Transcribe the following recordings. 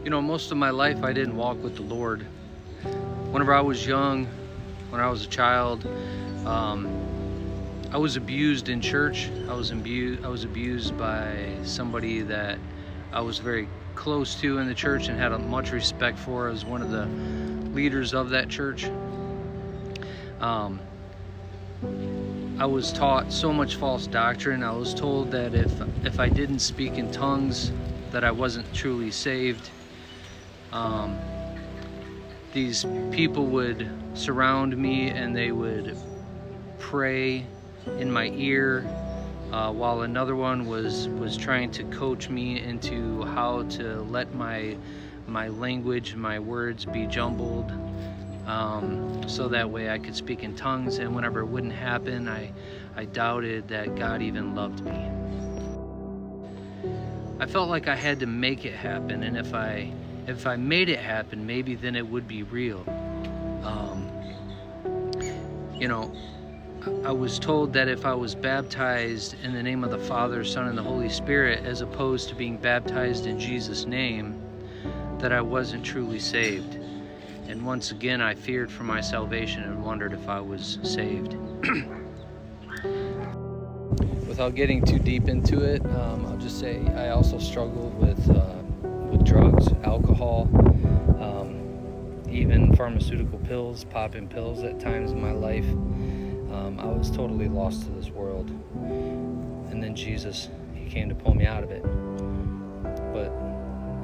You know, most of my life I didn't walk with the Lord. Whenever I was young, when I was a child, I was abused in church. I was abused by somebody that I was very close to in the church and had much respect for as one of the leaders of that church. I was taught so much false doctrine. I was told that if I didn't speak in tongues, that I wasn't truly saved. These people would surround me and they would pray in my ear, while another one was trying to coach me into how to let my language, my words be jumbled, so that way I could speak in tongues. And whenever it wouldn't happen, I doubted that God even loved me. I felt like I had to make it happen, and if I made it happen, maybe then it would be real. I was told that if I was baptized in the name of the Father, Son, and the Holy Spirit, as opposed to being baptized in Jesus' name, that I wasn't truly saved. And once again, I feared for my salvation and wondered if I was saved. Without getting too deep into it, I'll just say I also struggled with drugs, alcohol, even pharmaceutical pills, popping pills at times in my life. I was totally lost to this world. And then Jesus, he came to pull me out of it. But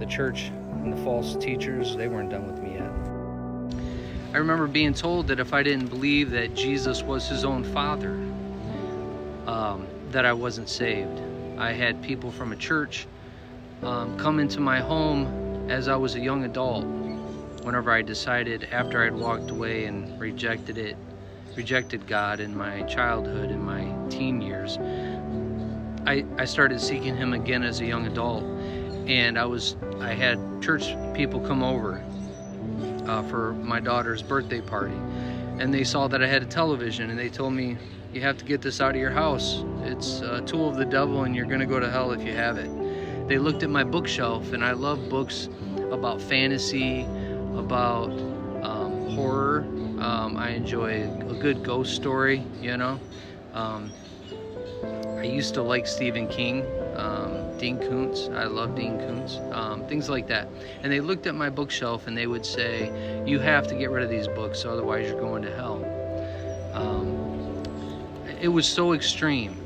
the church and the false teachers, they weren't done with me yet. I remember being told that if I didn't believe that Jesus was his own father, that I wasn't saved. I had people from a church come into my home as I was a young adult. Whenever I decided, after I'd walked away and rejected God in my childhood, in my teen years, I started seeking him again as a young adult. And I had church people come over for my daughter's birthday party, and they saw that I had a television, and they told me, "You have to get this out of your house. It's a tool of the devil, and you're gonna go to hell if you have it." They looked at my bookshelf, and I love books about fantasy, about horror. I enjoy a good ghost story, I used to like Stephen King, Dean Koontz. I love Dean Koontz, things like that. And they looked at my bookshelf and they would say, "You have to get rid of these books, otherwise you're going to hell." It was so extreme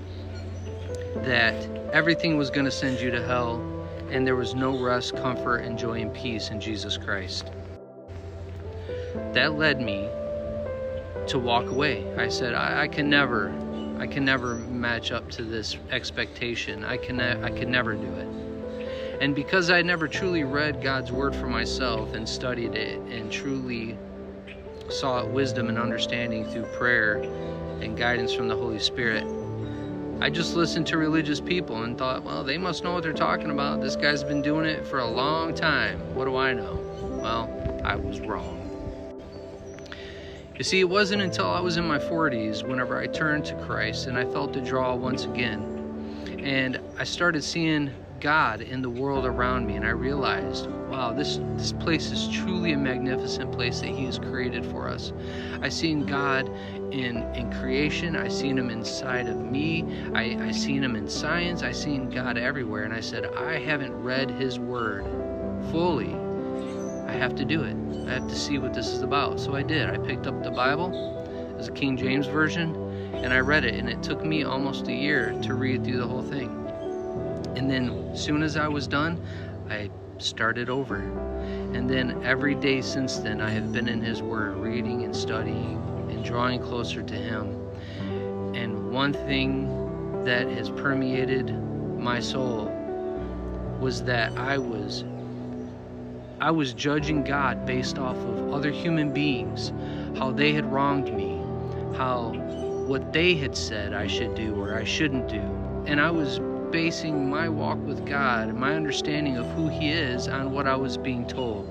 that everything was going to send you to hell, and there was no rest, comfort, and joy and peace in Jesus Christ. That led me to walk away. I said, I can never match up to this expectation. I could never do it. And because I never truly read God's word for myself and studied it and truly sought wisdom and understanding through prayer and guidance from the Holy Spirit, I just listened to religious people and thought, well, they must know what they're talking about. This guy's been doing it for a long time. What do I know? Well, I was wrong. You see, it wasn't until I was in my 40s, whenever I turned to Christ and I felt the draw once again. And I started seeing God in the world around me, and I realized, wow, this place is truly a magnificent place that he has created for us. I seen God in creation. I seen him inside of me. I seen him in science. I seen God everywhere. And I said, I haven't read his word fully. I have to do it. I have to see what this is about. So I did. I picked up the Bible as a King James version, and I read it, and it took me almost a year to read through the whole thing. And then as soon as I was done, I started over. And then every day since then, I have been in his word, reading and studying and drawing closer to him. And one thing that has permeated my soul was that I was judging God based off of other human beings, how they had wronged me, what they had said I should do or I shouldn't do. And I was basing my walk with God and my understanding of who he is on what I was being told.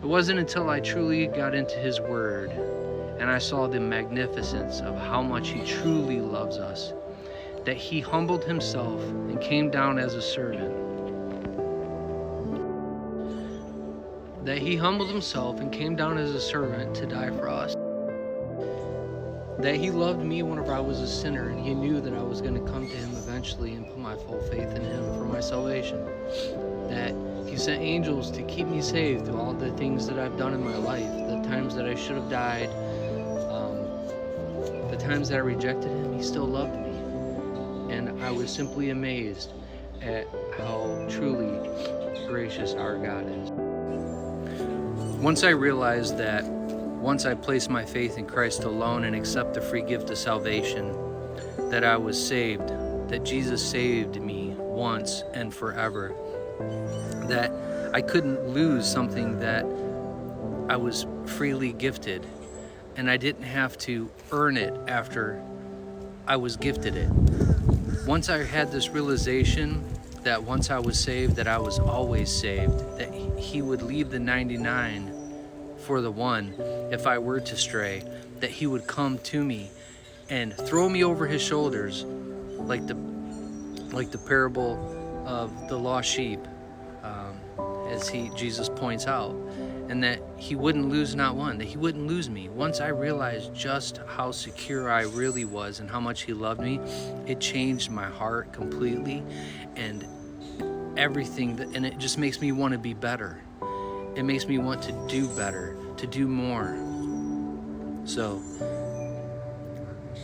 It wasn't until I truly got into his word and I saw the magnificence of how much he truly loves us, that he humbled himself and came down as a servant. that he humbled himself and came down as a servant to die for us. That he loved me whenever I was a sinner, and he knew that I was going to come to him eventually and put my full faith in him for my salvation. That he sent angels to keep me saved through all the things that I've done in my life, the times that I should have died, the times that I rejected him. He still loved me, and I was simply amazed at how truly gracious our God is. Once I realized that once I placed my faith in Christ alone and accept the free gift of salvation, that I was saved, that Jesus saved me once and forever, that I couldn't lose something that I was freely gifted, and I didn't have to earn it after I was gifted it. Once I had this realization that once I was saved, that I was always saved, that he would leave the 99 for the one if I were to stray, that he would come to me and throw me over his shoulders like the parable of the lost sheep, as Jesus points out, and that he wouldn't lose not one, that he wouldn't lose me. Once I realized just how secure I really was and how much he loved me, it changed my heart completely, and everything, and it just makes me want to be better. It makes me want to do better, to do more. So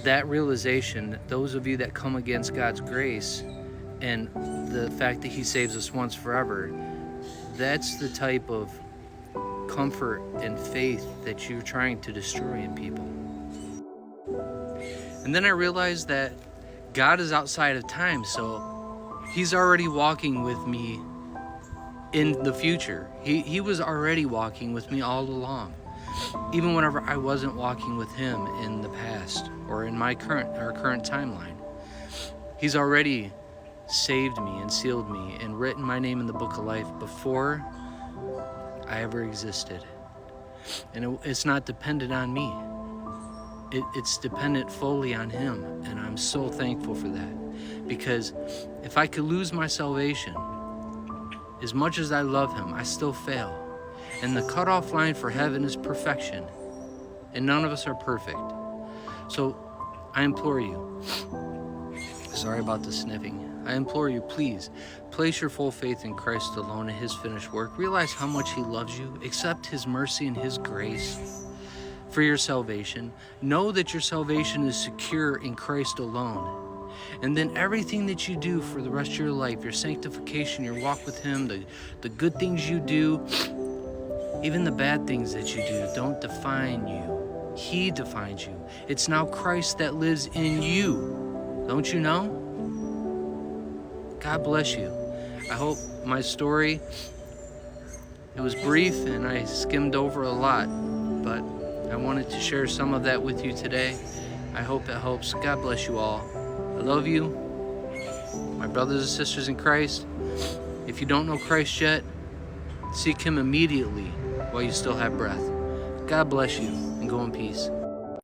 that realization, those of you that come against God's grace and the fact that he saves us once forever, that's the type of comfort and faith that you're trying to destroy in people. And then I realized that God is outside of time, so he's already walking with me in the future. He was already walking with me all along, even whenever I wasn't walking with him in the past or in our current timeline. He's already saved me and sealed me and written my name in the book of life before I ever existed. And it's not dependent on me. It's dependent fully on him, and I'm so thankful for that. Because if I could lose my salvation, as much as I love him, I still fail. And the cutoff line for heaven is perfection. And none of us are perfect. So I implore you, sorry about the sniffing. I implore you, please, place your full faith in Christ alone and his finished work. Realize how much he loves you. Accept his mercy and his grace for your salvation. Know that your salvation is secure in Christ alone. And then everything that you do for the rest of your life, your sanctification, your walk with him, the good things you do, even the bad things that you do, don't define you. He defines you. It's now Christ that lives in you. Don't you know? God bless you. I hope my story, it was brief and I skimmed over a lot, but I wanted to share some of that with you today. I hope it helps. God bless you all. I love you, my brothers and sisters in Christ. If you don't know Christ yet, seek him immediately while you still have breath. God bless you, and go in peace.